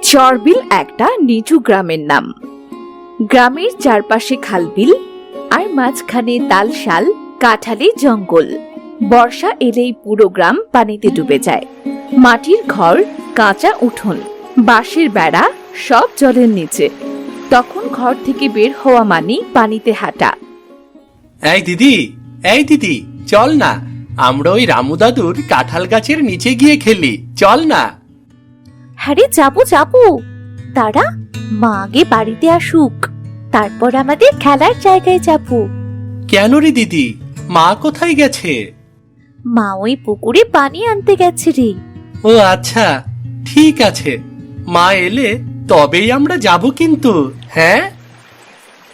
চরবিল একটা নিচু গ্রামের নাম। গ্রামের চারপাশে খালবিল আর মাঝখানে তালশাল, কাঁঠালি জঙ্গল। বর্ষা এলেই পুরো গ্রাম পানিতে ডুবে যায়। মাটির ঘর, কাঁচা উঠোন, বাঁশের বেড়া সব জলের নিচে। তখন ঘর থেকে বের হওয়া মানে পানিতে হাঁটা। এই দিদি, চল না, আমরা ওই রামু দাদুর কাঁঠাল গাছের নিচে গিয়ে খেলি, চল না। হ্যাঁ যাবো। দাঁড়া, মা আগে বাড়িতে আসুক, তারপর আমাদের খেলার জায়গায় যাবো। কেন রে দিদি, মা কোথায় গেছে? মা ওই পুকুরে পানি আনতে গেছে রে। ও আচ্ছা, ঠিক আছে, মা এলে তবেই আমরা যাব কিন্তু। হ্যাঁ।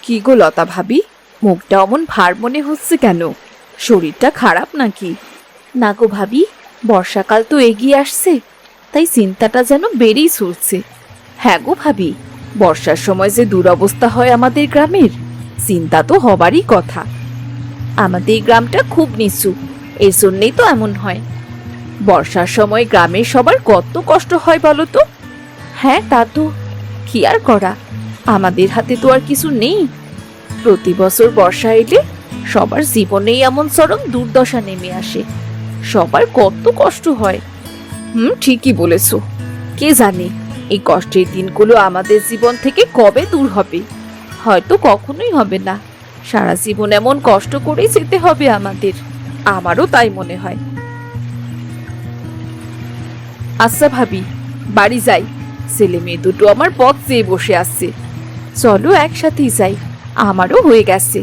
কি গো লতা ভাবি, মুখটা অমন ভার মনে হচ্ছে কেন? শরীরটা খারাপ নাকি? না গো ভাবি, বর্ষাকাল তো এগিয়ে আসছে, তাই চিন্তাটা যেন বেড়েই চলছে। হ্যাঁ গো ভাবি, বর্ষার সময় যে দুরবস্থা হয় আমাদের গ্রামের, চিন্তা তো হবারই কথা। আমাদের গ্রামটা খুব নিচু, এর জন্যই তো এমন হয়। বর্ষার সময় গ্রামের সবার কত কষ্ট হয় বলো তো? হ্যাঁ তা তো, কি আর করা, আমাদের হাতে তো আর কিছু নেই। প্রতি বছর বর্ষা এলে সবার জীবনেই এমন চরম দুর্দশা নেমে আসে, সবার কত কষ্ট হয়। ঠিকই বলেছো। কে জানে এই কষ্টের দিনগুলো আমাদের জীবন থেকে কবে দূর হবে? হয়তো কখনোই হবে না। সারা জীবন এমন কষ্ট করেই যেতে হবে আমাদের। আমারও তাই মনে হয়। আচ্ছা ভাবি, বাড়ি যাই, ছেলে মেয়ে দুটো আমার পথ চেয়ে বসে আসছে। চলো একসাথেই যাই, আমারও হয়ে গেছে।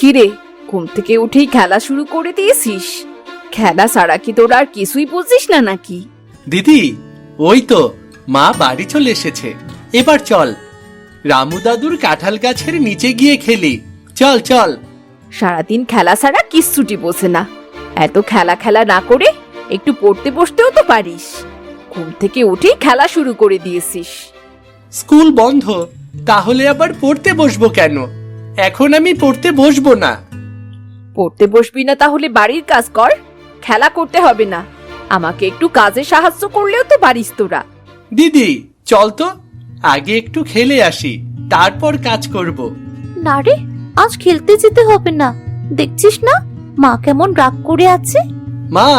কিরে, ঘুম থেকে উঠেই খেলা শুরু করে দিয়েছিস? খেলা ছাড়া কি তোর আর কিছুই বুঝিস না নাকি? দিদি, ওই তো মা বাড়ি চলে এসেছে, এবার চল রামু দাদুর কাঁঠাল গাছের নিচে গিয়ে খেলি, চল চল। সারাদিন খেলা ছাড়া কিচ্ছুটি বোঝে না। এত খেলা না করে একটু পড়তে বসতেও তো পারিস। ঘুম থেকে উঠেই খেলা শুরু করে দিয়েছিস। স্কুল বন্ধ, তাহলে আবার পড়তে বসবো কেন? এখন আমি পড়তে বসবো না। পড়তে বসবি না তাহলে বাড়ির কাজ কর, খেলা করতে হবে না। আমাকে একটু কাজে সাহায্য করলেও তো পারিস তোরা। দিদি চল তো, আগে একটু খেলে আসি, তারপর কাজ করব। না রে, আজ খেলতে যেতে হবে না। দেখছিস না মা কেমন রাগ করে আছে? মা,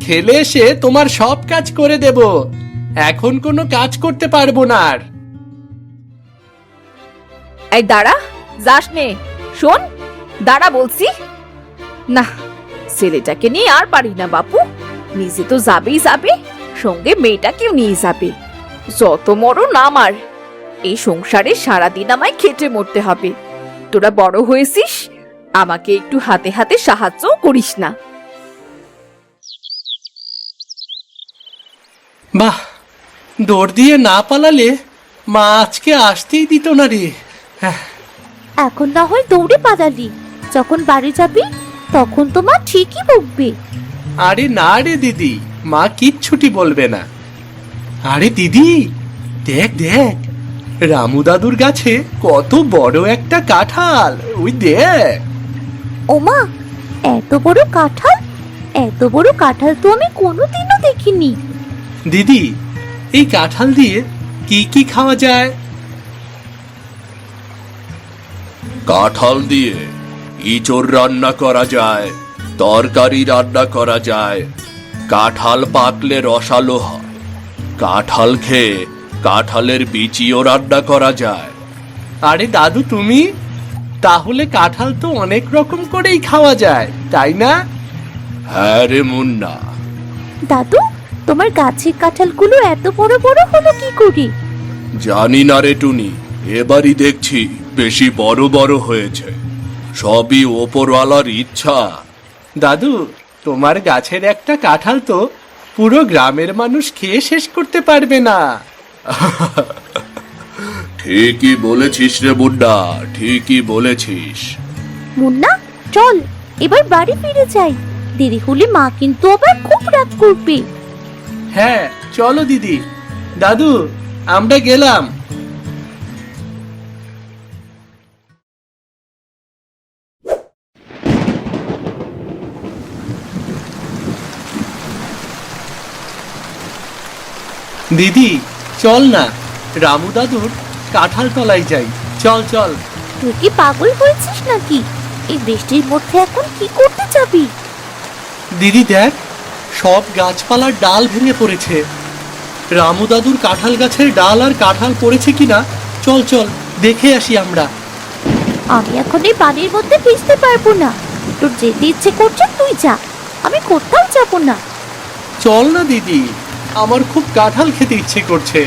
খেলে এসে তোমার সব কাজ করে দেব, এখন কোনো কাজ করতে পারবো না আর। এই দাঁড়া, যাস নে, শোন, দাঁড়া বলছি। না, ছেলেটাকে নিয়ে আর পারি না বাপু। নিজে তো যাবেই যাবে, সঙ্গে মেয়েটাকেও নিয়ে যাবে। যত মরণ আমার, এই সংসারে সারাদিন আমায় খেটে মরতে হবে। তোরা বড় হয়েছিস, আমাকে একটু হাতে হাতে সাহায্য করিস না? বাহ, দৌড় দিয়ে না পালালে মা আজকে আসতেই দিত না রে। এখন না হয় দৌড়ে পালালি, যখন বাড়ি যাবি তখন তো মা ঠিকই বকবে। আরে না রে দিদি, মা কিচ্ছুটি বলবে না। আরে দিদি, দেখ দেখ, রামু দাদুর গাছে কত বড় একটা কাঁঠাল, ওই দেখ। ওমা, এত বড় কাঁঠাল! এত বড় কাঁঠাল তো আমি কোনোদিনও দেখিনি। দিদি, এই কাঁঠাল দিয়ে কি কি খাওয়া যায়? কাঁঠাল দিয়ে ইঁচড় রান্না করা যায়, তরকারি রান্না করা যায়, কাঁঠাল পাকলে রসালো হয়, কাঁঠাল খেয়ে কাঁঠালের বিচিও রান্না করা যায়। আরে দাদু তুমি, তাহলে কাঁঠাল তো অনেক রকম করেই খাওয়া যায়, তাই না? হ্যাঁ রে মুন্না। দাদু, তোমার গাছের কাঁঠালগুলো এত বড় বড় হলো কি করে? জানি না রে টুনি, এবারই দেখছি বেশি বড় বড় হয়েছে, সবই ওপরওয়ালার ইচ্ছা। দাদু, তোমার গাছের একটা কাঁঠাল তো পুরো গ্রামের মানুষ খেয়ে শেষ করতে পারবে না। ঠিকই বলেছিস রে মুন্না, ঠিকই বলেছিস। মুন্না, চল এবার বাড়ি ফিরে যাই, দেরি হলে মা কিন্তু আবার খুব রাগ করবে। হ্যাঁ চলো দিদি, দাদু আমরা গেলাম। দিদি চল না, রামু দাদুর কাঁঠাল তলায় যাই। চল চল। তুই কি পাগল হয়েছিস নাকি? এই বৃষ্টির মধ্যে এখন কি করতে যাবি? দিদি দেখ, সব গাছপালার ডাল ভেঙে পড়েছে। রামু দাদুর কাঁঠাল গাছের ডাল আর কাঁঠাল পড়েছে কিনা চল চল দেখে আসি আমরা। আমি এখন এই পানির মধ্যে ভিজতে পারবো না। তোর যেতে ইচ্ছে করছে তুই যা, আমি কোথাও যাব না। চল না দিদি, আমার খুব কাঁঠাল খেতে ইচ্ছে করছে।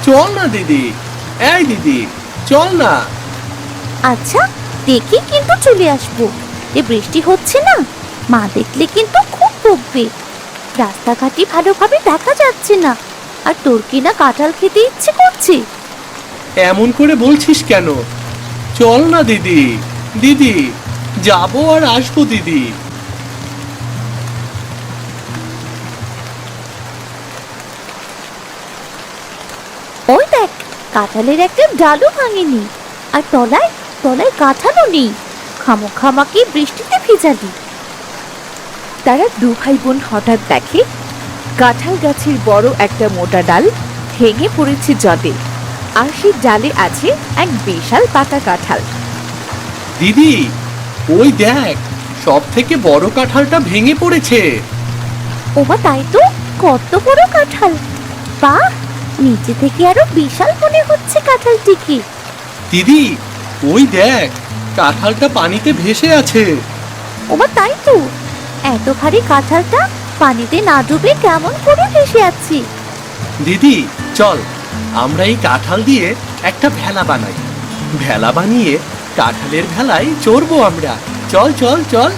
চল না দিদি, এই দিদি চল না। আচ্ছা দেখি কিন্তু চলে আসবো। এ বৃষ্টি হচ্ছে না, মা দেখলে কিন্তু খুব বকবে। রাস্তাঘাটে ভালোভাবে দেখা যাচ্ছে না, আর তোর কিনা কাঁঠাল খেতে ইচ্ছে করছে। এমন করে বলছিস কেন? চল না দিদি, দিদি যাবো আর আসবো দিদি। ওই দেখ, কাঁঠালের একটা ডালও ভাঙেনি, আর তলায় তলায় কাঁঠালও নেই। খামোখামাকে বৃষ্টিতে ভিজালি। তারা দু ভাই বোন হঠাৎ দেখে কাঁঠাল গাছের বড় একটা মোটা ডাল ভেঙে পড়েছে জলে, আর সেই ডালে আছে এক বিশাল পাকা কাঁঠাল। দিদি ওই দেখ, সব থেকে বড় কাঁঠালটা ভেঙে পড়েছে। ওমা তাই তো, কত বড় কাঁঠাল! বাহ, নিচে থেকে আরো বিশাল মনে হচ্ছে কাঁঠালটিকে। দিদি ওই দেখ, কাঁঠালটা পানিতে ভেসে আছে। ওমা তাই তো, এত ভারী কাঁঠালটা পানিতে না ডুবে কেমন করে ভেসে আছে? দিদি চল, আমরা এই কাঁঠাল দিয়ে একটা ভেলা বানাই। ভেলা বানিয়ে কাঁঠালের ভেলায় চড়বো আমরা। চল চল চল।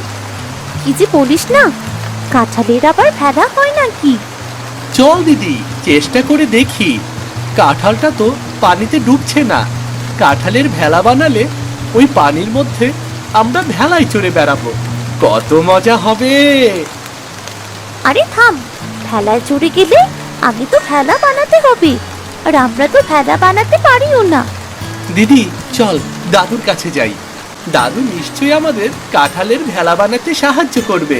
কি যে বলিস না, কাঁঠালের আবার ভেলা হয় নাকি? চল দিদি, চেষ্টা করে দেখি। কাঁঠালটা তো পানিতে ডুবছে না। কাঁঠালের ভেলা বানালে ওই পানির মধ্যে আমরা ভেলায় চড়ে বেড়াবো। কত মজা হবে! আরে থাম, ভেলায় চড়ে গেলে আমি তো ভেলা বানাতে হবে, আর আমরা তো ভেলা বানাতে পারিও না। দিদি চল দাদুর কাছে যাই। দাদু নিশ্চয়ই আমাদের কাঁঠালের ভেলা বানাতে সাহায্য করবে।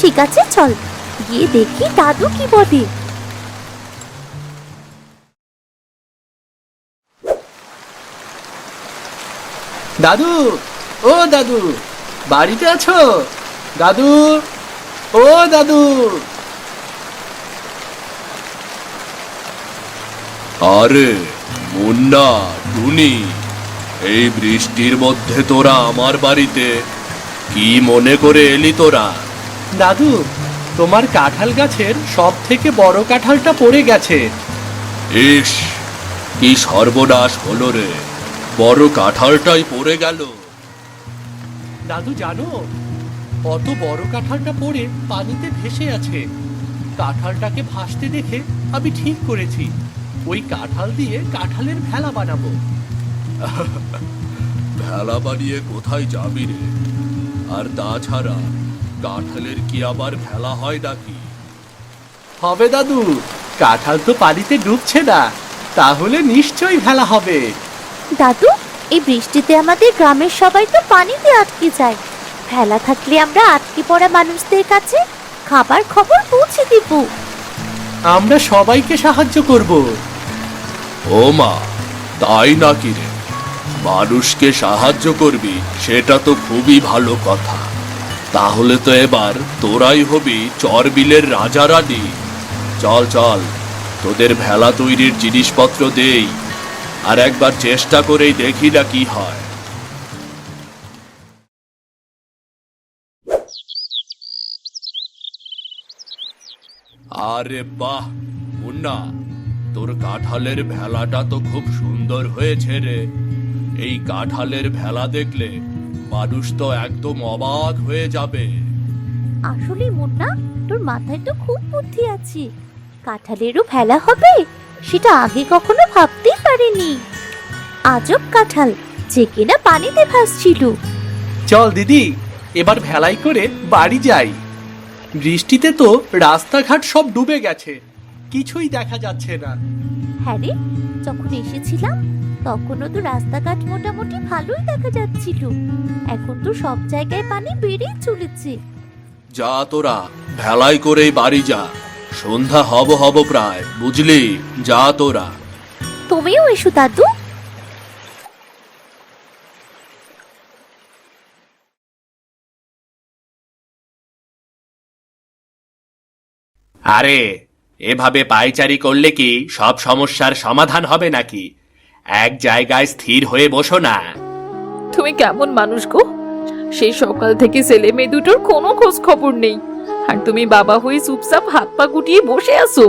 ঠিক আছে চল, গিয়ে দেখি দাদু কি বলে। দাদু, ও দাদু, বাড়িতে আছো? দাদু, ও দাদু। আরে মুন্না, টুনি, এই বৃষ্টির মধ্যে তোরা আমার বাড়িতে কি মনে করে এলি তোরা? দাদু, তোমার কাঁঠাল গাছের সব থেকে বড় কাঁঠালটা পড়ে গেছে। ইস, কি সর্বনাশ হলো রে, বড় কাঁঠালটাই পড়ে গেল। দাদু জানো, অত বড় কাঁঠালটা পড়ে পানিতে ভেসে আছে। কাঁঠালটাকে ভাসতে দেখে আমি ঠিক করেছি, ওই কাঁঠাল দিয়ে কাঁঠালের ভেলা বানাবো। ভেলা বানিয়ে কোথায় যাবি রে? আর তাছাড়া কাঁঠালের কি আবার ভেলা হয় নাকি? হবে দাদু, কাঁঠাল তো পানিতে ডুবছে না, তাহলে নিশ্চয়ই ভেলা হবে। দাদু, এই বৃষ্টিতে আমাদের গ্রামের সবাই তো পানিতে আটকে যায়। ভেলা থাকলে আমরা আটকে পড়া মানুষদের কাছে খাবার খবর পৌঁছে দিব। আমরা সবাইকে সাহায্য করব। ও মা, তাই নাকি রে? মানুষকে সাহায্য করবি, সেটা তো খুবই ভালো কথা। তাহলে তো এবার তোরাই হবি চরবিলের রাজা রানী। চল চল, তোদের ভেলা তৈরির জিনিসপত্র দেই, আর একবার চেষ্টা করেই দেখি না কি হয়। আরে বাহ মুন্না, তোর কাঁঠালের ভেলাটা তো খুব সুন্দর হয়েছে রে। এই কাঁঠালের ভেলা দেখলে মানুষ তো একদম অবাক হয়ে যাবে। আসলে মুন্না, তোর মাথায় তো খুব বুদ্ধি আছে। কাঁঠালেরও ভেলা হবে, সেটা আগে কখনো ভাবতেই পারিনি। আজব কাঁঠাল, যে কিনা পানিতে ভাসছিল। চল দিদি, এবার ভেলাই করে বাড়ি যাই। বৃষ্টিতে তো রাস্তাঘাট সব ডুবে গেছে, কিছুই দেখা যাচ্ছে না। হ্যাঁ রে, যখন এসেছিলাম তখনও তো রাস্তাঘাট মোটামুটি ভালোই দেখা যাচ্ছিল। এখন তো সব জায়গায় পানি বেড়েই চলেছে। যা তোরা ভেলাই করেই বাড়ি যা, সন্ধ্যা হব হব প্রায়, বুঝলি? যা তোরা। তুমিও এসো দাদু। আরে এভাবে পায়চারি করলে কি সব সমস্যার সমাধান হবে নাকি? এক জায়গায় স্থির হয়ে বসো না। তুমি কেমন মানুষ গো? সেই সকাল থেকে ছেলে মেয়ে দুটোর কোনো খোঁজ খবর নেই, আর তুমি বাবা হয়ে চুপচাপ হাত পা গুটিয়ে বসে আছো।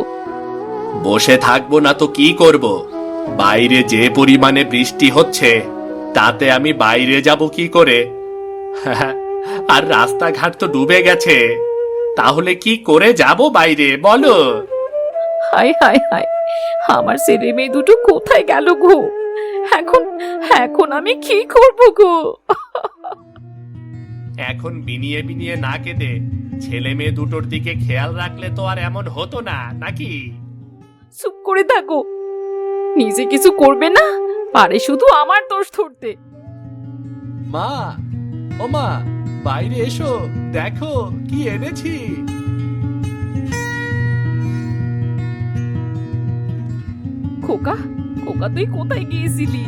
বসে থাকবো না তো কি করব? বাইরে যে পরিমাণে বৃষ্টি হচ্ছে, তাতে আমি বাইরে যাব কি করে? আর রাস্তাঘাট তো ডুবে গেছে, তাহলে কি করে যাব বাইরে বলো? হায় হায় হায়, আমার ছেলে মেয়ে দুটো কোথায় গেল গো? এখন এখন আমি কি করব গো? এখন বিনিয়ে বিনিয়ে না কেঁদে ছেলে মেয়ে দুটোর দিকে খেয়াল রাখলে তো আর এমন হতো না নাকি? চুপ করে থাকো, নিজে কিছু করবে না, পারে শুধু আমার দোষ ধরতে। মা, ও মা, বাইরে এসো, দেখো কি এনেছি। খোকা, খোকা তুই কোথায় গিয়েছিলি?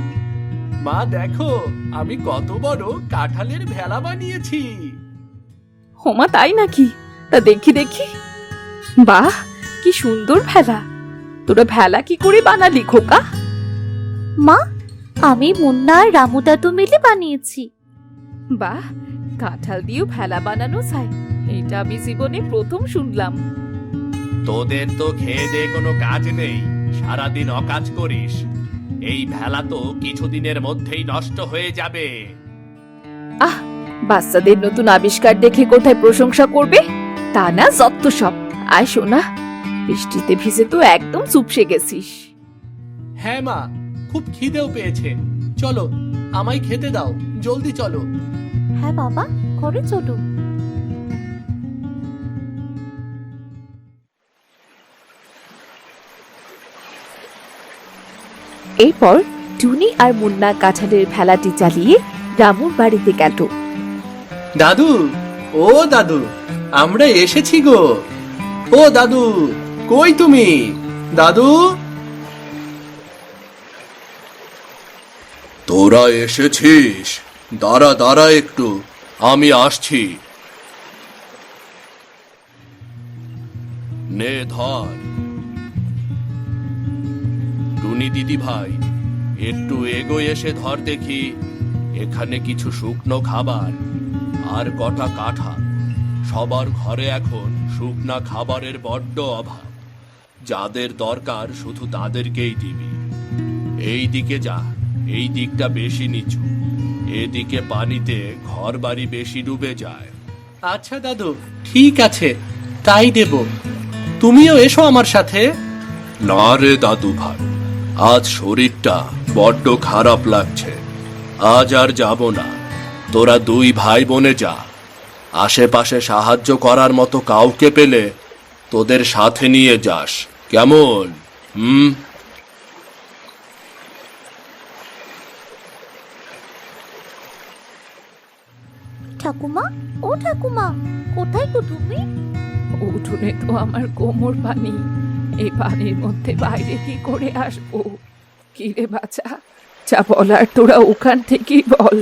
মা দেখো, আমি কত বড় কাঁঠালের ভেলা বানিয়েছি। হোমা তাই নাকি? তা দেখি দেখি। বাহ, কি সুন্দর ভেলা! তোরা ভেলা কি করে বানালি খোকা? মা, আমি মুন্না আর রামু দাদু মিলে বানিয়েছি। বাহ, কাঁঠাল দিয়েও ভেলা বানানো যায়, এটা আমি জীবনে প্রথম শুনলাম। তোদের তো খেয়ে দে কোনো কাজ নেই, সারাদিন অকাজ করিস। এই ভেলা তো কিছুদিনের মধ্যেই নষ্ট হয়ে যাবে। আহ, বাচ্চাদের নতুন আবিষ্কার দেখে কোথায় প্রশংসা করবে? তা না, যত সব। আয় সোনা, বৃষ্টিতে ভিজে তো একদম চুপসে গেছিস। হ্যাঁ মা, খুব খিদেও পেয়েছে, চলো আমায় খেতে দাও, জলদি চলো। হ্যাঁ বাবা, ঘরে চলো। এরপর টুনি আর মুন্না কাঁঠালের ভেলাটি চালিয়ে রামুর বাড়িতে গেল। দাদু, ও দাদু, আমরা এসেছি গো। ও দাদু, কই তুমি? দাদু, তোরা এসেছিস? দাঁড়া দাঁড়া একটু, আমি আসছি। নে ধর। টুনি দিদি ভাই, একটু এগোয় এসে ধর দেখি, এখানে কিছু শুকনো খাবার আর কটা কাঁঠাল। সবার ঘরে এখন শুকনা খাবারের বড্ড অভাব, যাদের দরকার শুধু তাদেরকেই দিবি। এই দিকে যা, এই দিকটা বেশি নিচু, এদিকে পানিতে ঘর বাড়ি বেশি ডুবে যায়। আচ্ছা দাদু, ঠিক আছে, তাই দেব। তুমিও এসো আমার সাথে। না রে দাদু ভাই, আজ শরীরটা বড্ড খারাপ লাগছে, আজ আর যাব না। তোরা দুই ভাই বোনে যা, আশেপাশে সাহায্য করার মতো কাউকে পেলে তোদের সাথে নিয়ে যাস, কেমন? ঠাকুমা, ও ঠাকুমা, কোথায় গো তুমি? উঠোনে তো আমার কোমর পানি, এই পানির মধ্যে বাইরে কি করে আসবো? কি রে বাছা, যা বলার তোরা ওখান থেকেই বল।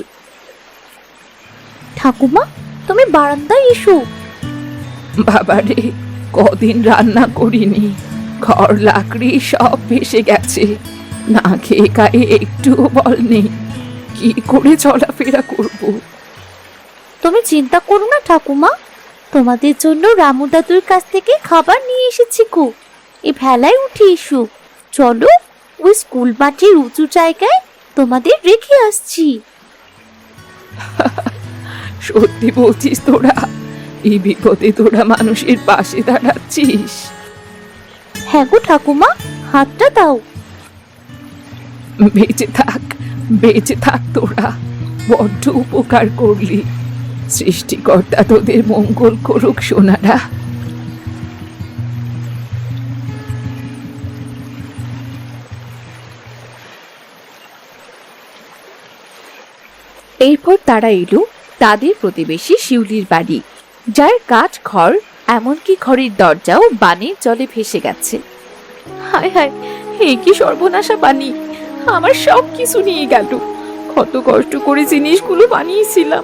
ঠাকুমা, তুমি বারান্দায় এসো। বাবারে, কদিন রান্না করিনি, ঘর লাকড়ি সব ভেসে গেছে, না খেয়ে গায়ে একটুও বল নেই, কি করে চলাফেরা করব? তুমি চিন্তা করো না ঠাকুমা, তোমাদের জন্য রামু দাদুর কাছ থেকে খাবার নিয়ে এসেছি গো। এই ভেলায় উঠে এসো, চলো ওই স্কুল মাঠের উঁচু জায়গায় তোমাদের রেখে আসছি। সত্যি বলছিস তোরা? এই বিপদে তোরা মানুষের পাশে দাঁড়াচ্ছিস? হ্যাঁ গো ঠাকুমা, হাতটা দাও। বেঁচে থাক, বেঁচে থাক তোরা, বড্ড উপকার করলি। সৃষ্টিকর্তা তোদের মঙ্গল করুক সোনারা। এরপর তারা এলো তাদের প্রতিবেশী শিউলির বাড়ি, যার কাঠ খড় এমনকি ঘরের দরজাও বানের জলে ভেসে গেছে। হায় হায়, এই কি সর্বনাশা বানি! আমার সব কিছু নিয়ে গেল। কত কষ্ট করে জিনিসগুলো বানিয়েছিলাম।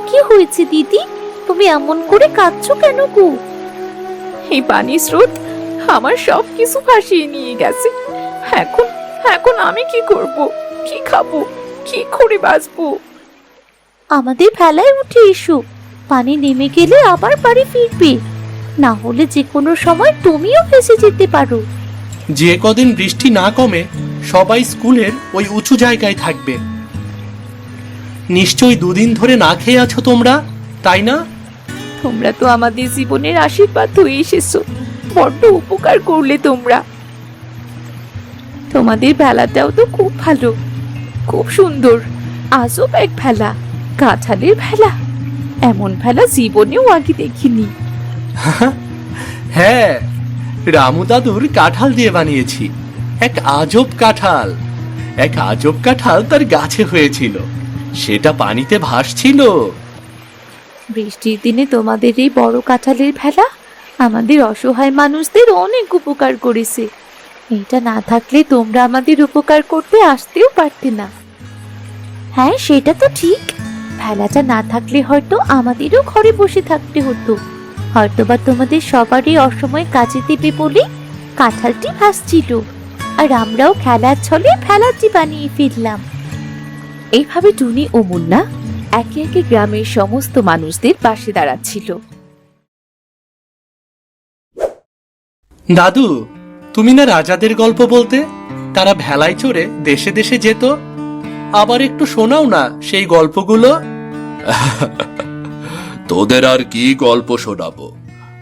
কি হয়েছে দিদি, তুমি এমন করে কাঁদছো কেন গো? এই পানির স্রোত আমার সব কিছু ভাসিয়ে নিয়ে গেছে। এখন এখন আমি কি করব? কি খাবো? কি করে বাঁচবো? আমাদের ভেলায় উঠে এসো, পানি নেমে গেলে আবার বাড়ি ফিরবে, না হলে যে কোনো সময় তুমিও ভেসে যেতে পারো। যে কদিন বৃষ্টি না কমে সবাই স্কুলের ওই উঁচু জায়গায় থাকবে। নিশ্চয়ই 2 দিন ধরে না খেয়ে আছো তোমরা, তাই না? তোমরা তো আমাদের জীবনের আশীর্বাদ হয়ে এসেছো। বড্ড উপকার করলে তোমরা। তোমাদের ভেলাটাও তো খুব ভালো, খুব সুন্দর। আজব এক ভেলা, কাঁঠালের ভেলা। এমন ভেলা জীবনেও আগে দেখিনি। হ্যাঁ, রামু দাদুর কাঁঠাল দিয়ে বানিয়েছি এক আজব কাঁঠাল। এক আজব কাঁঠাল তার গাছে হয়েছিল, সেটা পানিতে ভাসছিল। বৃষ্টির দিনে তোমাদের এই বড় কাঁঠালের ভেলা আমাদের অসহায় মানুষদের অনেক উপকার করেছে। এটা না থাকলে তোমরা আমাদের উপকার করতে আসতেও পারতে না। হ্যাঁ, সেটা তো ঠিক। ভেলাটা না থাকলে হয়তো আমাদেরও ঘরে বসে থাকতে হতো, হয়তোবা তোমাদের সবারই অসময় কাজে দেবে বলে কাঁঠালটি ভাসছিল, আর আমরাও খেলার ছলে ভেলাটি বানিয়ে ফিরলাম। এইভাবে টুনি ও মুন্না একে একে গ্রামের সমস্ত মানুষদের পাশে দাঁড়াচ্ছিল। দাদু, তুমি না রাজাদের গল্প বলতে? তারা ভেলায় চড়ে দেশে দেশে যেত। আবার একটু শোনাও না সেই গল্পগুলো। তোদের আর কি গল্প শোনাবো?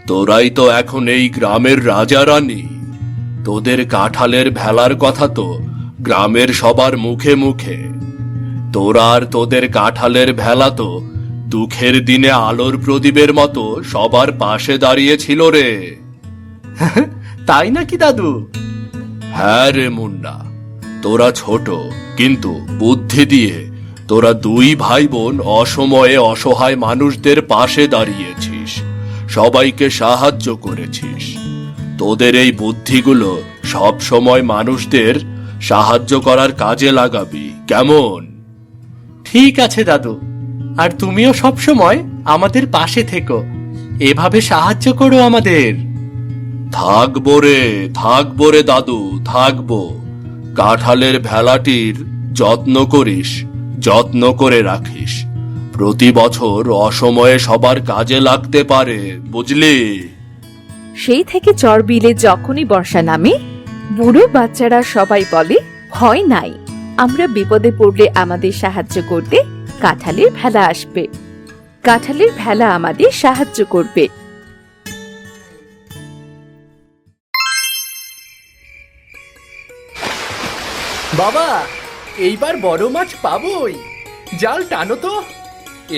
তোরাই তো এখন এই গ্রামের রাজা রানী। তোদের কাঁঠালের ভেলার কথা তো গ্রামের সবার মুখে মুখে। তোরা আর তোদের কাঁঠালের ভেলা তো দুঃখের দিনে আলোর প্রদীপের মতো সবার পাশে দাঁড়িয়েছিল রে। তাই নাকি দাদু? হ্যাঁ রে মুন্না, তোরা ছোট কিন্তু বুদ্ধি দিয়ে তোরা 2 ভাই বোন অসময়ে অসহায় মানুষদের পাশে দাঁড়িয়েছিস, সবাইকে সাহায্য করেছিস। তোদের এই বুদ্ধিগুলো সব সময় মানুষদের সাহায্য করার কাজে লাগাবি, কেমন? ঠিক আছে দাদু, আর তুমিও সব সময় আমাদের পাশে থেকো, এভাবে সাহায্য করো আমাদের। থাকবো রে দাদু, থাকবো। কাঁঠালের ভেলাটির যত্ন করিস, যত্ন করে রাখিস। প্রতি বছর অসময়ে সবার কাজে লাগতে পারে, বুঝলি? সেই থেকে চর বিলে যখনই বর্ষা নামে, বুড়ো বাচ্চারা সবাই বলে, ভয় নাই, আমরা বিপদে পড়লে আমাদের সাহায্য করতে কাঁঠালের ভেলা আসবে। কাঁঠালের ভেলা আমাদের সাহায্য করবে। বাবা, এইবার বড় মাছ পাবোই। জাল টানো তো।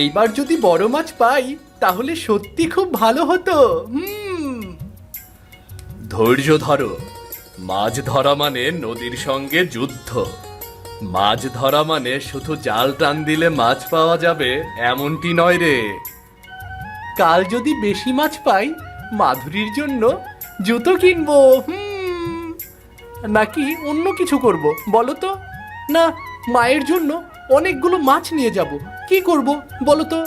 এইবার যদি বড় মাছ পাই তাহলে সত্যি খুব ভালো হতো। ধৈর্য ধরো। মাছ ধরা মানে নদীর সঙ্গে যুদ্ধ। মাছ ধরা মানে শুধু জাল টান দিলে মাছ পাওয়া যাবে এমনটি নয় রে। কাল যদি বেশি মাছ পাই, মাধুরীর জন্য জুতো কিনবো। নাকি অন্য কিছু করব বলো তো? না, মায়ের জন্য অনেকগুলো মাছ নিয়ে যাব। কি করব বলো তো?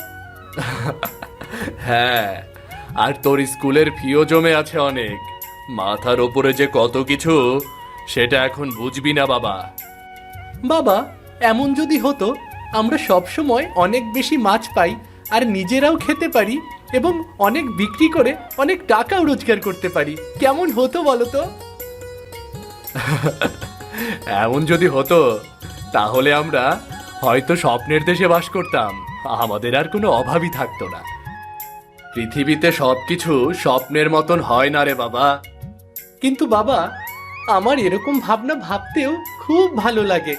হ্যাঁ, আর তোর স্কুলের ফিও জমে আছে অনেক। মাথার ওপরে যে কত কিছু, সেটা এখন বুঝবি না বাবা। বাবা, এমন যদি হতো আমরা সব সময় অনেক বেশি মাছ পাই আর নিজেরাও খেতে পারি এবং অনেক বিক্রি করে অনেক টাকাও রোজগার করতে পারি, কেমন হতো বলো তো? এমন যদি হতো তাহলে আমরা হয়তো স্বপ্নের দেশে বাস করতাম, আমাদের আর কোনো অভাবই থাকতো না। পৃথিবীতে সবকিছু স্বপ্নের মতন হয় না রে বাবা। কিন্তু বাবা, আমার এরকম ভাবনা ভাবতেও খুব ভালো লাগে।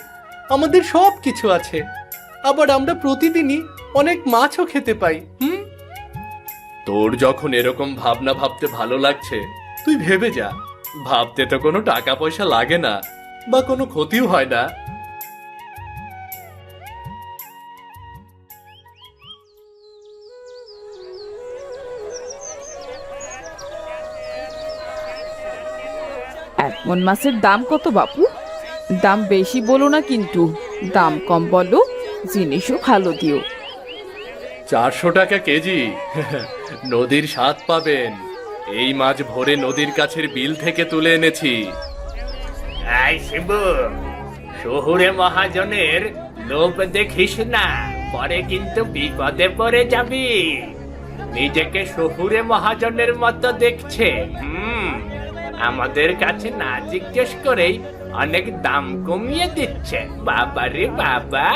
আমাদের সব কিছু আছে, আবার আমরা প্রতিদিনই অনেক মাছও খেতে পাই। তোর যখন এরকম ভাবনা ভাবতে ভালো লাগছে, তুই ভেবে যা। ভাবতে তো কোনো টাকা পয়সা লাগে না বা কোনো ক্ষতিও হয় না। এক মন মাছের দাম কত বাপু? দাম বেশি বলো না কিন্তু, দাম কম বলো, জিনিসও ভালো দিও। 400 টাকা কেজি। নদীর স্বাদ পাবেন। এই মাছ ভোরে নদীর কাছের বিল থেকে তুলে এনেছি। এই শিবু, শহুরে মহাজনের লোভ দেখিস না, পরে কিন্তু বিপদে পড়ে যাবি। নিজেকে শহুরে মহাজনের মতো দেখছে। আমাদের কাছে না জিজ্ঞেস করেই অনেক দাম কমিয়ে দিচ্ছে। বাবারে বাবা।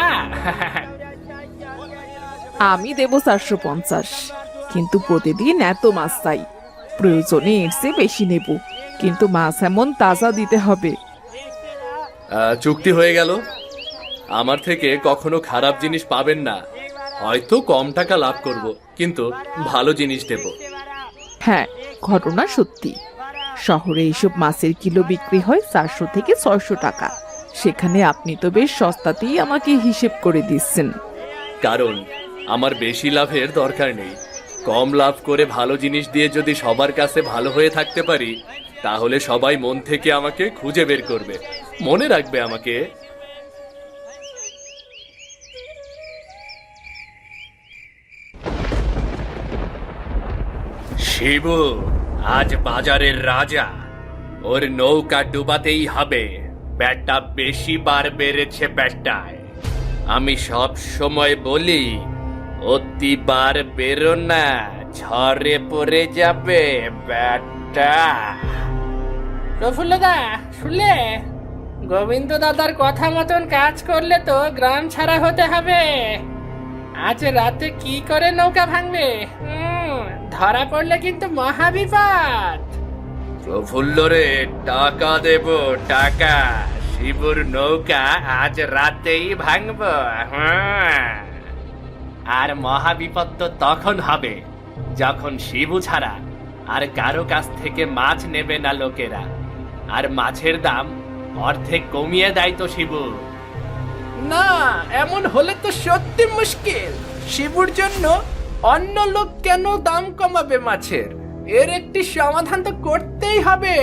আমি দেব 450, কিন্তু প্রতিদিন এত মাছ চাই। প্রয়োজনে এর চেয়ে বেশি নেব, কিন্তু মাছ এমন তাজা দিতে হবে। চুক্তি হয়ে গেল। আমার থেকে কখনো খারাপ জিনিস পাবেন না। হয়তো কম টাকা লাভ করব, কিন্তু ভালো জিনিস দেব। হ্যাঁ, ঘটনা সত্যি। শহরে এইসব মাছের কিলো বিক্রি হয় 400 থেকে 600 টাকা। সেখানে আপনি তো বেশ সস্তাতেই আমাকে হিসেব করে দিচ্ছেন। কারণ আমার বেশি লাভের দরকার নেই। কম লাভ করে ভালো জিনিস দিয়ে যদি সবার কাছে ভালো হয়ে থাকতে পারি, তাহলে সবাই মন থেকে আমাকে খুঁজে বের করবে, মনে রাখবে আমাকে। শিবু আজ বাজারের রাজা, ওর নৌকা ডুবাতেই হবে। ব্যাটটা বেশি বার বেড়েছে ব্যাটটায়। আমি সব সময় বলি, অতিবার বেরো না, ঝড়ে পড়ে যাবে ব্যাটটা। প্রফুল্লদা শুনলে, গোবিন্দ দাদার কথা মতন কাজ করলে তো গ্রাম ছাড়া হতে হবে। আজ রাতে কি করে নৌকা ভাঙবে? ধরা পড়লে কিন্তু মহাবিপদ। প্রফুল্ল রে, টাকা দেব, টাকা। শিবুর নৌকা আজ রাতেই ভাঙব। আর মহাবিপদ তো তখন হবে যখন শিবু ছাড়া আর কারো কাছ থেকে মাছ নেবে না লোকেরা, আর মাছের দাম অর্ধেক কমিয়ে দেয় তো শিবু। না, এমন হলে তো সত্যি মুশকিল। শিবুর জন্য অন্য লোক কেন দাম কমাবে মাছের? এর একটি সমাধান তো করতেই হবে।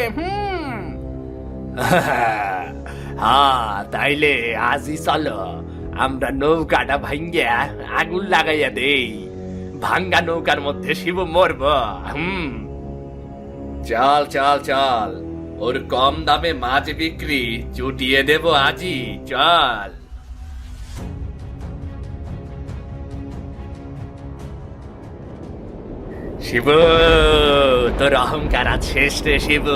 হ্যাঁ, তাইলে আজই চলো আমরা নৌকাটা ভাঙ্গিয়া আগুন লাগাইয়া দেই। ভাঙ্গা নৌকার মধ্যে শিব মরব। চাল চাল চাল, ওর কম দামে মাছ বিক্রি চুটিয়ে দেব আজই। চল। শিব, তোর অহংকার আজ শেষ রে শিব।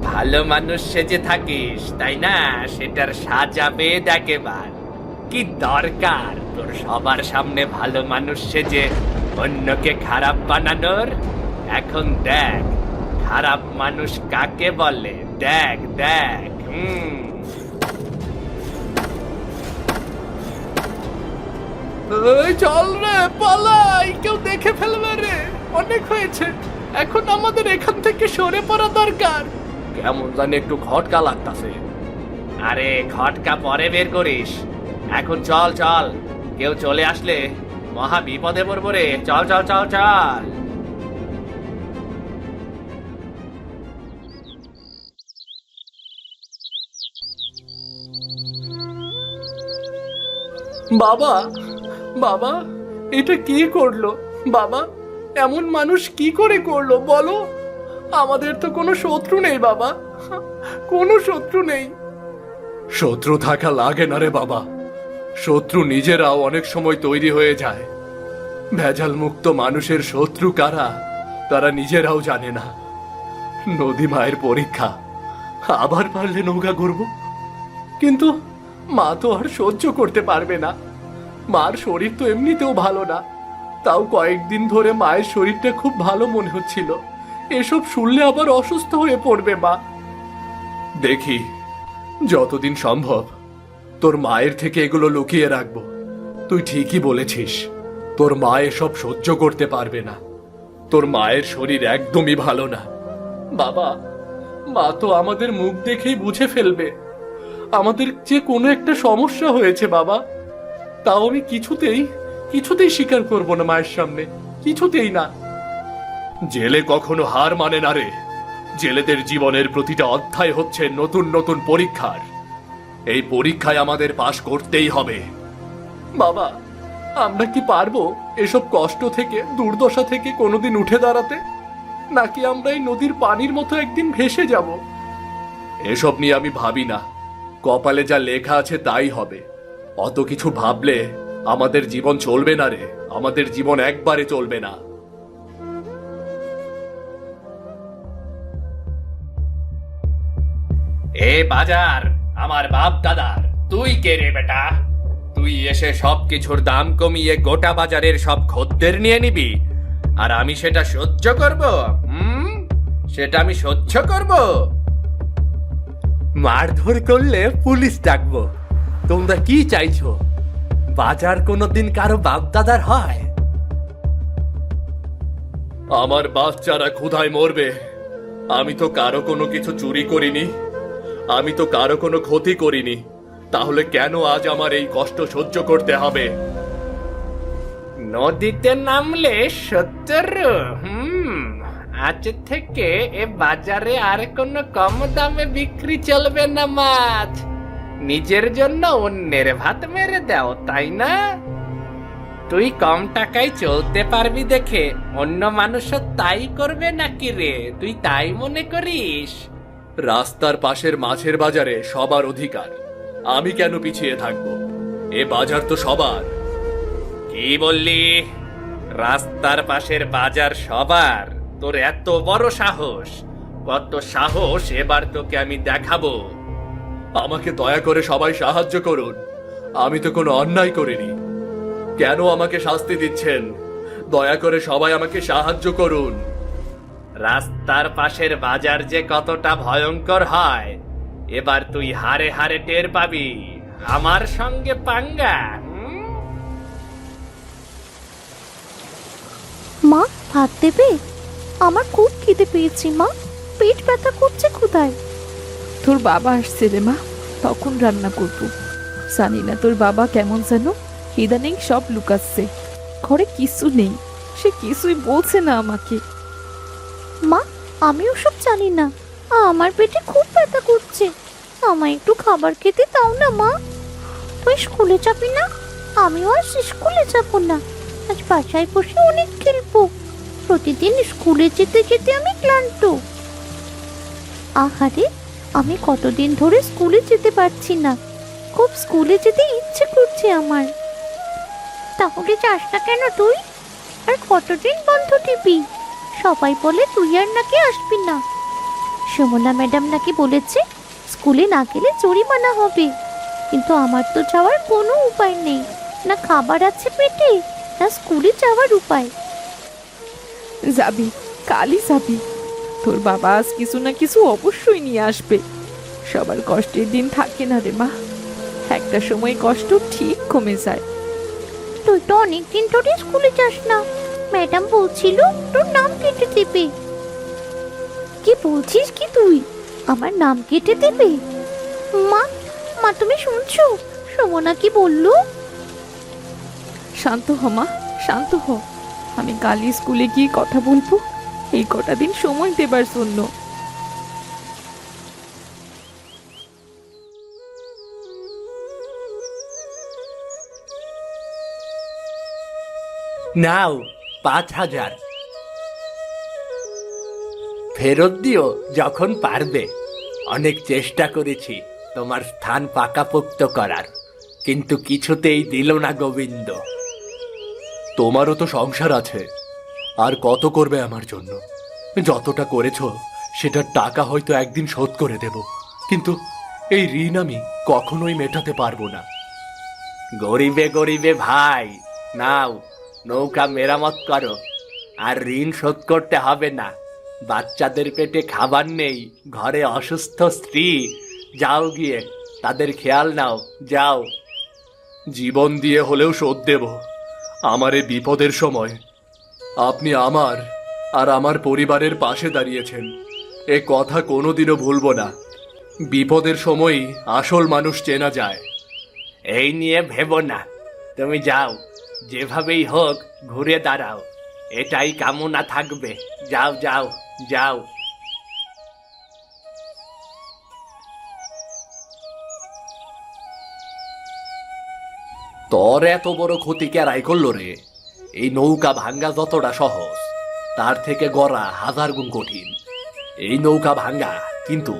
ভালো মানুষ সেজে থাকিস, তাই না? সেটার সাজাবে একেবার। কি দরকার তোর সবার সামনে ভালো মানুষ সেজে অন্যকে খারাপ বানানোর? এখন দেখ খারাপ মানুষ কাকে বলে। দেখ দেখ। চল রে, পালাই, কেউ দেখে ফেলবে রে। অনেক হয়েছে, এখন আমাদের এখান থেকে সরে পড়া দরকার। কেমন জানি একটু খটকা লাগতাছে। আরে খটকা পরে বের করিস, এখন চল চল। কেউ চলে আসলে মহা বিপদে পড়বো রে। চল চল চল চল। বাবা, বাবা, এটা কি করলো? বাবা, এমন মানুষ কি করে করলো বলো? আমাদের তো কোনো শত্রু নেই বাবা, কোনো শত্রু নেই। শত্রু থাকা লাগে না রে বাবা। শত্রু নিজেরাও অনেক সময় তৈরি হয়ে যায়। ভেজাল মুক্ত মানুষের শত্রু কারা তারা নিজেরাও জানে না। নদী মায়ের পরীক্ষা, আবার পারলে নৌকা ঘুরবো। কিন্তু মা তো আর সহ্য করতে পারবে না। মার শরীর তো এমনিতেও ভালো না, তাও কয়েকদিন ধরে মায়ের শরীরটা খুব ভালো মনে হচ্ছিল। এসব শুনলে আবার অসুস্থ হয়ে পড়বে মা। দেখি যতদিন সম্ভব তোর মায়ের থেকে এগুলো লুকিয়ে রাখবো। তুই ঠিকই বলেছিস, তোর মা এসব সহ্য করতে পারবে না। তোর মায়ের শরীর একদমই ভালো না। বাবা, মা তো আমাদের মুখ দেখেই বুঝে ফেলবে আমাদের যে কোনো একটা সমস্যা হয়েছে বাবা। তাও আমি কিছুতেই স্বীকার করব না মায়ের সামনে, কিছুতেই না। জেলে কখনো হার মানে না রে। জেলেদের জীবনের প্রতিটা অধ্যায় হচ্ছে নতুন নতুন পরীক্ষার। এই পরীক্ষায় আমাদের পাশ করতেই হবে। বাবা, আমরা কি পারবো এসব কষ্ট থেকে, দুর্দশা থেকে কোনোদিন উঠে দাঁড়াতে, নাকি আমরা এই নদীর পানির মতো একদিন ভেসে যাব? এসব নিয়ে আমি ভাবি না, কপালে যা লেখা আছে তাই হবে। অত কিছু ভাবলে আমাদের জীবন চলবে না রে, আমাদের জীবন একবারে চলবে না। এ বাজার আমার বাপ দাদার, তুই কে রে বেটা? তুই এসে সব কিছুর দাম কমিয়ে গোটা বাজারের সব খদ্দের নিয়ে নিবি, আর আমি সেটা সহ্য করব? সেটা আমি সহ্য করব? মারধর করলে পুলিশ ডাকবো। তোমরা কি চাইছো? বাজার কোনোদিন কারো বাপ দাদার হয়? আমার বাচ্চারা ক্ষুধায় মরবে। আমি তো কারো কোনো কিছু চুরি করিনি, আমি তো কারো কোনো ক্ষতি করিনি। তাহলে কেন আজ আমার এই কষ্ট সহ্য করতে হবে? নদীতে নামলে 70। আজ থেকে এ বাজারে আর কোনো কম দামে বিক্রি চলবে না মাছ। নিজের জন্য অন্যের ভাত মেরে দাও, তাই না? তুই কম টাকায় চলতে পারবি দেখে অন্য মানুষও তাই করবে নাকি রে? তুই তাই মনে করিস? রাস্তার পাশের মাছের বাজারে সবার অধিকার, আমি কেন পিছিয়ে থাকবো? এ বাজার তো সবার। কি বললি? রাস্তার পাশের বাজার সবার? তোর এত বড় সাহস! কত সাহস, এবার তোকে আমি দেখাবো। আমাকে দয়া করে সবাই সাহায্য করুন, আমি তো কোনো অন্যায় করিনি। কেন আমাকে শাস্তি দিচ্ছেন? দয়া করে সবাই আমাকে সাহায্য করুন। রাস্তার পাশের বাজার যে কতটা ভয়ঙ্কর হয়, এবার তুই হারে হারে টের পাবি। আমার সঙ্গে পাঙ্গা? মা, ভাত দেবে? আমার খুব খিদে পেয়েছে মা, পেট ব্যথা করছে ক্ষুধায়। তোর বাবা আসছে রে মা, তখন রান্না করব। জানি না তোর বাবা কেমন যেন ইদানিং সব লুকাচ্ছে, ঘরে কিছু নেই, সে কিছুই বলছে না আমাকে। মা, আমিও সব জানি না, আমার পেটে খুব ব্যথা করছে, আমায় একটু খাবার খেতে দাও না মা। তুই স্কুলে যাবি না? আমিও আর স্কুলে যাব না, আজ বাসায় বসে অনেক খেলবো। প্রতিদিন স্কুলে যেতে যেতে আমি ক্লান্ত। আহারে, আমি কতদিন ধরে স্কুলে যেতে পারছি না, খুব স্কুলে যেতে ইচ্ছে করছে আমার। তাহলে যাস না কেন তুই? আর কতদিন বন্ধ টিপি? সবাই বলে তুই আর নাকি আসবি না। সুমনা ম্যাডাম নাকি বলেছে স্কুলে না গেলে জরিমানা হবে, কিন্তু আমার তো যাওয়ার কোনো উপায় নেই, না খাবার আছে পেটে, না স্কুলে যাওয়ার উপায়। যাবি, কালই যাবি। তোর বাবা আজ কিছু না কিছু অবশ্যই নিয়ে আসবে। সবার কষ্টের দিন থাকে না রে মা, একটা সময় কষ্ট ঠিক কমে যায়। তুই তো অনেকদিন ধরে স্কুলে যাস না, ম্যাডাম বলছিল তোর নাম কেটে দেবে। কি বলছিস কি তুই? আমার নাম কেটে দেবে? মা, মা তুমি শুনছো সুমনা কি বললো? শান্ত হ মা, শান্ত হ। আমি কালই স্কুলে গিয়ে কথা বলবো, এই কটা দিন সময় দেবার জন্য। নাও 5000। ফেরত দিও যখন পারবে। অনেক চেষ্টা করেছি তোমার স্থান পাকাপোক্ত করার, কিন্তু কিছুতেই দিল না গোবিন্দ। তোমারও তো সংসার আছে, আর কত করবে আমার জন্য? যতটা করেছো সেটার টাকা হয়তো একদিন শোধ করে দেব, কিন্তু এই ঋণ আমি কখনোই মেটাতে পারবো না। গরিবে গরিবে ভাই, নাও নৌকা মেরামত করো, আর ঋণ শোধ করতে হবে না। বাচ্চাদের পেটে খাবার নেই, ঘরে অসুস্থ স্ত্রী, যাও গিয়ে তাদের খেয়াল নাও, যাও। জীবন দিয়ে হলেও শোধ দেব। আমার এই বিপদের সময় আপনি আমার আর আমার পরিবারের পাশে দাঁড়িয়েছেন, এ কথা কোনোদিনও ভুলবো না। বিপদের সময়ই আসল মানুষ চেনা যায়। এই নিয়ে ভেবো না, তুমি যাও, যেভাবেই হোক ঘুরে দাঁড়াও, এটাই কামনা থাকবে। যাও যাও যাও। তোর এত বড় ক্ষতি কেরাই করলো রে? এই নৌকা ভাঙ্গা যতটা সহজ, তার থেকে গড়া 1000 গুণ কঠিন। এই নৌকা ভাঙ্গা, কিন্তু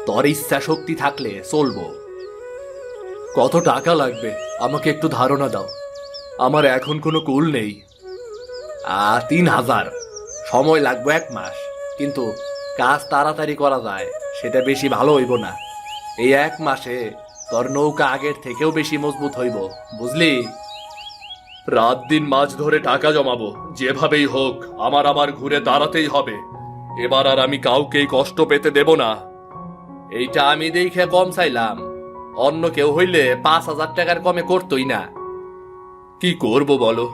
তোর ইচ্ছা শক্তি থাকলে চলবো। কত টাকা লাগবে আমাকে একটু ধারণা দাও, আমার এখন কোনো কুল নেই। 3000। সময় লাগবে 1 মাস, কিন্তু কাজ তাড়াতাড়ি করা যায়, সেটা বেশি ভালো হইব না। এই 1 মাসে তোর নৌকা আগের থেকেও বেশি মজবুত হইব, বুঝলি? রাত দিন মাছ ধরে টাকা জমাবো, যেভাবেই হোক আমার আবার ঘুরে দাঁড়াতেই হবে। এবার আর আমি কাউকেই কষ্ট পেতে দেব না। এইটা আমি দেখে কম চাইলাম, অন্য কেউ হইলে 5000 টাকার কমে করতই না। কি করব বলো,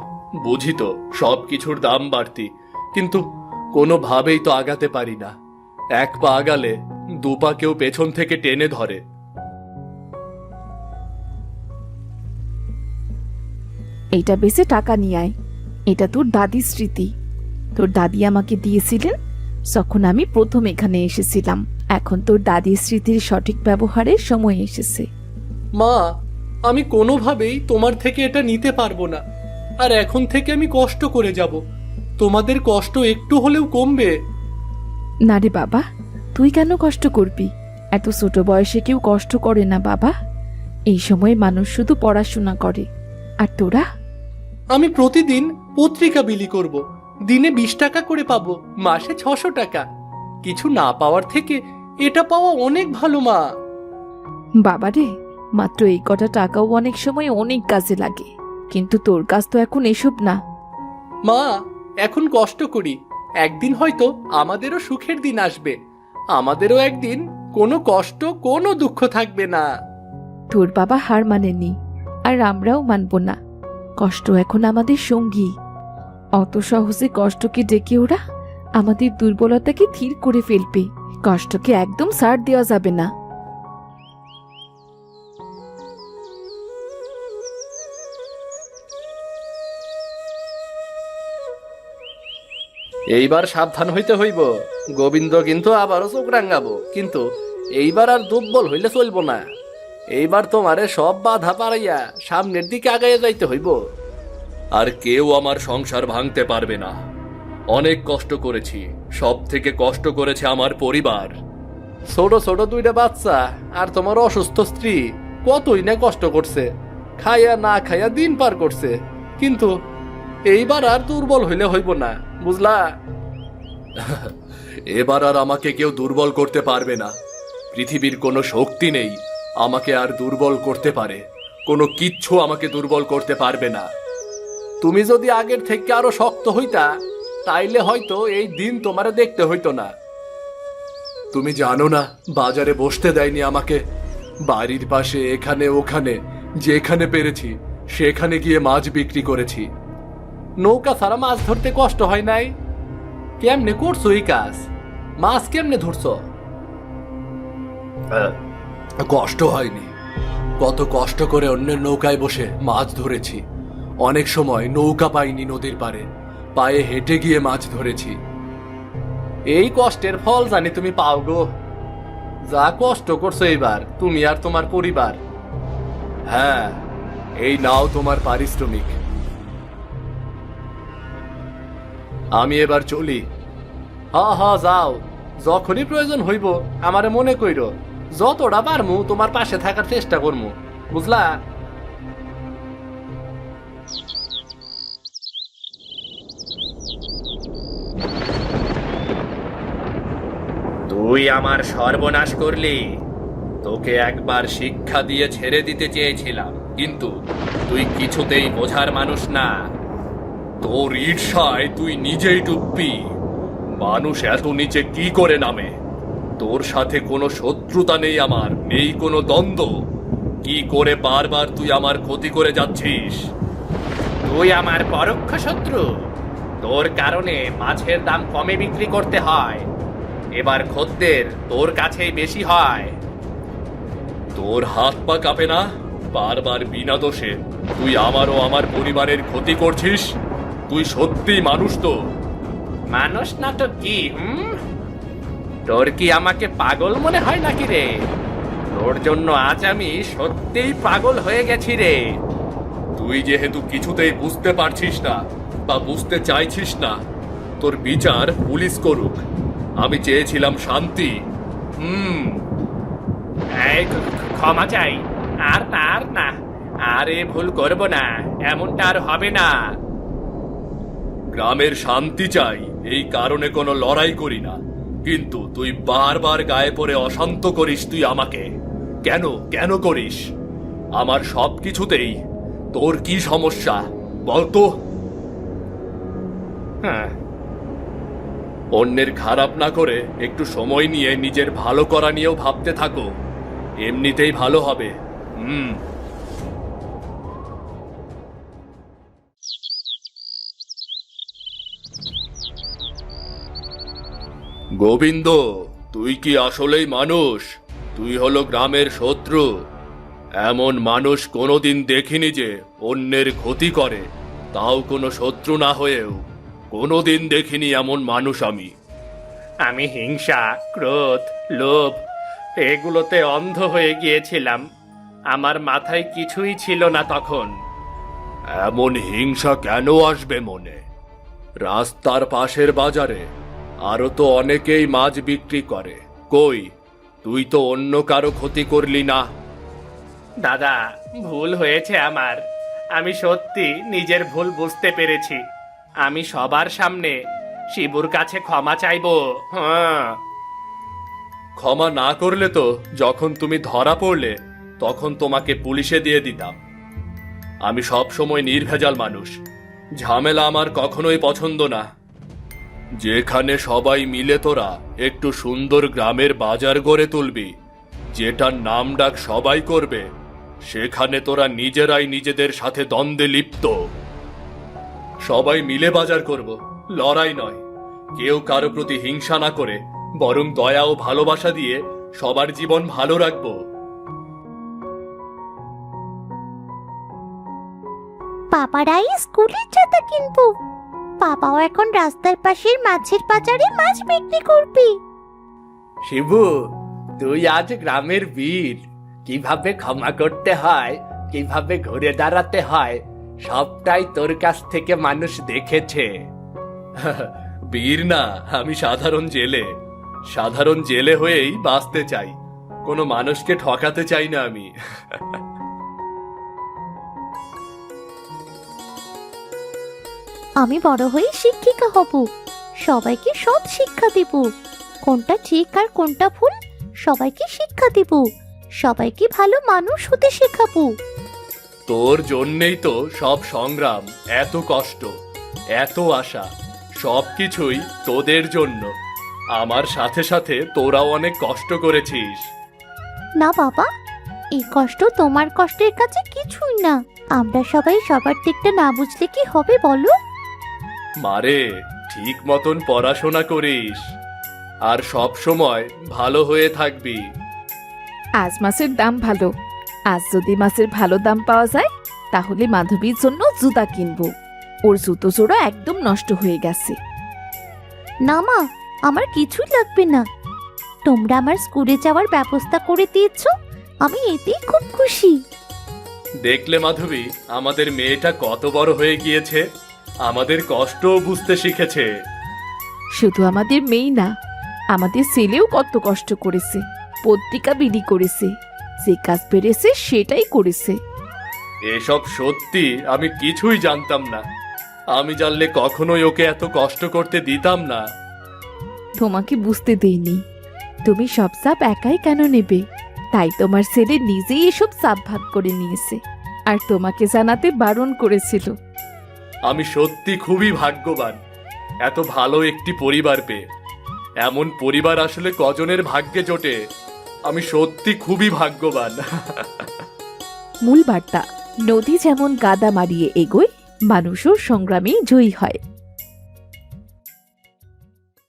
বুঝি তো সবকিছুর দাম বাড়তি, কিন্তু কোনোভাবেই তো আগাতে পারি না। 1 পা আগালে 2 পা কেউ পেছন থেকে টেনে ধরে। এইটা বেচে টাকা নিয়ে আয়। এটা তোর দাদির স্মৃতি। তোর দাদি আমাকে দিয়েছিলেন যখন আমি প্রথম এখানে এসেছিলাম। এখন তোর দাদির স্মৃতির সঠিক ব্যবহারের সময় এসেছে। মা, আমি কোনোভাবেই তোমার থেকে এটা নিতে পারবো না, আর এখন থেকে আমি কষ্ট করে যাব। তোমাদের কষ্ট একটু হলেও কমবে। না রে বাবা, তুই কেন কষ্ট করবি? এত ছোট বয়সে কেউ কষ্ট করে না বাবা। এই সময়ে মানুষ শুধু পড়াশোনা করে। আর তোরা? আমি প্রতিদিন পত্রিকা বিলি করব, দিনে 20 টাকা করে পাবো, মাসে 600 টাকা। কিছু না পাওয়ার থেকে এটা পাওয়া অনেক ভালো মা। বাবা রে, মাত্র এই কটা টাকাও অনেক সময় অনেক কাজে লাগে, কিন্তু তোর কাজ তো এখন এসব না। মা, এখন কষ্ট করি, একদিন হয়তো আমাদেরও সুখের দিন আসবে। আমাদেরও একদিন কোনো কষ্ট, কোনো দুঃখ থাকবে না। তোর বাবা হার মানেনি, আর আমরাও মানব না। কষ্ট এখন আমাদের সঙ্গী। অত সহজে কষ্টকে ডেকে ওরা আমাদের দুর্বলতাকে ধীর করে ফেলবে। কষ্টকে একদম ছাড় দেওয়া যাবে না। এইবার সাবধান হইতে হইব। গোবিন্দ কিন্তু আবারও চোখ রাঙাবো, কিন্তু এইবার আর দুর্বল হইলে চলব না। এইবার তোমারে সব বাধা পাড়াইয়া সামনের দিকে আগাইয়া যাইতে হইব। আর কেউ আমার সংসার ভাঙতে পারবে না। অনেক কষ্ট করেছি, সব থেকে কষ্ট করেছে আমার পরিবার। ছোট ছোট 2টা বাচ্চা আর তোমার অসুস্থ স্ত্রী কতই না কষ্ট করছে, খাইয়া না খাইয়া দিন পার করছে, কিন্তু এইবার আর দুর্বল হইলে হইব না, বুঝলা? এবার আর আমাকে কেউ দুর্বল করতে পারবে না। পৃথিবীর কোনো শক্তি নেই আমাকে আর দুর্বল করতে পারে। কোনো কিচ্ছু আমাকে দুর্বল করতে পারবে না। তুমি যদি আগের থেকে আরো শক্ত হইতা, তাইলে হয়তো এই দিন তোমারে দেখতে হইতো না। তুমি জানো না, বাজারে বসতে দেয়নি আমাকে। বাড়ির পাশে এখানে ওখানে যেখানে পেরেছি সেখানে গিয়ে মাছ বিক্রি করেছি। নৌকা ছাড়া মাছ ধরতে কষ্ট হয় নাই? কেমনে করছো এই কাজ? মাছ কেমনে ধরছো? কষ্ট হয়নি, কত কষ্ট করে অন্যের নৌকায় বসে মাছ ধরেছি। অনেক সময় নৌকা পাইনি নদীর পারে, পায়ে হেঁটে গিয়ে মাছ ধরেছি। এই কষ্টের ফল জানি তুমি পাও গো। যা কষ্ট করছো এবার তুমি আর তোমার পরিবার। হ্যাঁ, এই নাও তোমার পারিশ্রমিক। আমি এবার চলি। হা যাও, যখনই প্রয়োজন হইব আমারে মনে কইরো। যতটা পারমু তোমার পাশে থাকার চেষ্টা করমু, বুঝলা? তুই আমার সর্বনাশ করলি। তোকে একবার শিক্ষা দিয়ে ছেড়ে দিতে চেয়েছিলাম, কিন্তু তুই কিছুতেই বোঝার মানুষ না। তোর ঈর্ষায় তুই নিজেই ডুববি। মানুষ এত নিচে কি করে নামে? তোর সাথে কোনো শত্রুতা নেই আমার, নেই কোনো দ্বন্দ্ব। কি করে বারবার তুই আমার ক্ষতি করে যাচ্ছিস? তুই আমার পরোক্ষ শত্রু। তোর কারণে মাছের দাম কমে বিক্রি করতে হয়। এবার খদ্দের তোর কাছেই বেশি হয়। তোর হাত পা কাঁপে না? বারবার বিনা দোষে তুই আমার ও আমার পরিবারের ক্ষতি করছিস। তুই সত্যি মানুষ তো? মানুষ না তো কি? তোর কি আমাকে পাগল মনে হয় নাকি রে? তোর জন্য আজ আমি সত্যিই পাগল হয়ে গেছি রে। তুই তুই যেহেতু কিছুতেই বুঝতে পারছিস না বা বুঝতে চাইছিস না, তোর বিচার পুলিশ করুক। আমি চেয়েছিলাম শান্তি। এই ক্ষমা চাই, আর না আর না, আর এ ভুল করব না, এমনটা আর হবে না। গ্রামের শান্তি চাই, এই কারণে কোনো লড়াই করি না, কিন্তু তুই বারবার গায়ে পড়ে অশান্ত করিস। তুই আমাকে কেন কেন করিস? আমার সব কিছুতেই তোর কি সমস্যা বলতো? হ্যাঁ, অন্যের খারাপ না করে একটু সময় নিয়ে নিজের ভালো করা নিয়েও ভাবতে থাকো, এমনিতেই ভালো হবে। গোবিন্দ, তুই কি আসলেই মানুষ? তুই হলো গ্রামের শত্রু। এমন মানুষ কোনোদিন দেখিনি যে অন্যের ক্ষতি করে, তাও কোনো শত্রু না হয়েও। কোনোদিন দেখিনি এমন মানুষ আমি। আমি হিংসা, ক্রোধ, লোভ এগুলোতে অন্ধ হয়ে গিয়েছিলাম। আমার মাথায় কিছুই ছিল না তখন। এমন হিংসা কেন আসবে মনে? রাস্তার পাশের বাজারে আরো তো অনেকেই মাছ বিক্রি করে, কই তুই তো অন্য কারো ক্ষতি করলি না? দাদা, ভুল হয়েছে আমার। আমি সত্যি নিজের ভুল বুঝতে পেরেছি। আমি সবার সামনে শিবুর কাছে ক্ষমা চাইবো। হ্যাঁ, ক্ষমা না করলে তো যখন তুমি ধরা পড়লে তখন তোমাকে পুলিশে দিয়ে দিতাম। আমি সব সময় নির্ভেজাল মানুষ, ঝামেলা আমার কখনোই পছন্দ না। যেখানে সবাই মিলে তোরা একটু সুন্দর গ্রামের বাজার গড়ে তুলবি, যেটার নাম ডাক সবাই করবে, সেখানে তোরা নিজেরাই নিজেদের সাথে দ্বন্দ্বে লিপ্ত। সবাই মিলে বাজার করব, লড়াই নয়। কেউ কারো প্রতি হিংসা না করে বরং দয়া ও ভালোবাসা দিয়ে সবার জীবন ভালো রাখবো। বাবারাই স্কুলের ছাতা কিনবো। বাবাও এখন রাস্তার পাশের মাছের বাজারে মাছ বিক্রি করবে। শিবু, তুই আজ গ্রামের বীর। কিভাবে ক্ষমা করতে হয়, কিভাবে ঘুরে দাঁড়াতে হয়, সবটাই তোর কাছ থেকে মানুষ দেখেছে। বীর না, আমি সাধারণ জেলে। সাধারণ জেলে হয়েই বাঁচতে চাই, কোনো মানুষকে ঠকাতে চাই না আমি। আমি বড় হয়ে শিক্ষিকা হব, সবাইকে সৎ শিক্ষা দেব। কোনটা ঠিক আর কোনটা ভুল সবাইকে শিক্ষা দেব, সবাইকে ভালো মানুষ হতে শেখাবো। তোর জন্যেই তো সব সংগ্রাম, এত কষ্ট, এত আশা, সবকিছুই তোদের জন্য। আমার সাথে সাথে তোরাও অনেক কষ্ট করেছিস। না বাবা, এই কষ্ট তোমার কষ্টের কাছে কিছুই না। আমরা সবাই সবার দিকটা না বুঝলে কি হবে বলো? মারে, ঠিক মতন পড়াশোনা করিস আর সব সময় ভালো হয়ে থাকবি। আজ মাছের দাম ভালো। আজ যদি মাছের ভালো দাম পাওয়া যায় তাহলে মাধবীর জন্য জুতা কিনবো। ওর জুতো জোড়া একদম নষ্ট হয়ে গেছে। না মা, আমার কিছুই লাগবে না। তোমরা আমার স্কুলে যাওয়ার ব্যবস্থা করে দিয়েছ, আমি এতেই খুব খুশি। দেখলে মাধবী, আমাদের মেয়েটা কত বড় হয়ে গিয়েছে, আমাদের কষ্টও বুঝতে শিখেছে। শুধু আমাদের মেয়ে না, আমাদের ছেলেও কত কষ্ট করেছে, পত্রিকা বিলি করেছে, যে কাজ পেরেছে সেটাই করেছে। এসব সত্যি আমি কিছুই জানতাম না। আমি জানলে কখনোই ওকে এত কষ্ট করতে দিতাম না। তোমাকে বুঝতে দেইনি, তুমি সব চাপ একাই কেন নেবে। তাই তোমার ছেলে নিজেই এসব চাপ ভাগ করে নিয়েছে, আর তোমাকে জানাতে বারণ করেছিল। আমি সত্যি খুবই ভাগ্যবান এত ভালো একটি পরিবার পেয়ে। এমন পরিবার আসলে কজনের ভাগ্যে জোটে। আমি সত্যি খুবই ভাগ্যবান। মূল বার্তা: নদী যেমন গাদা মারিয়ে এগোয়, মানুষও সংগ্রামে জয়ী হয়।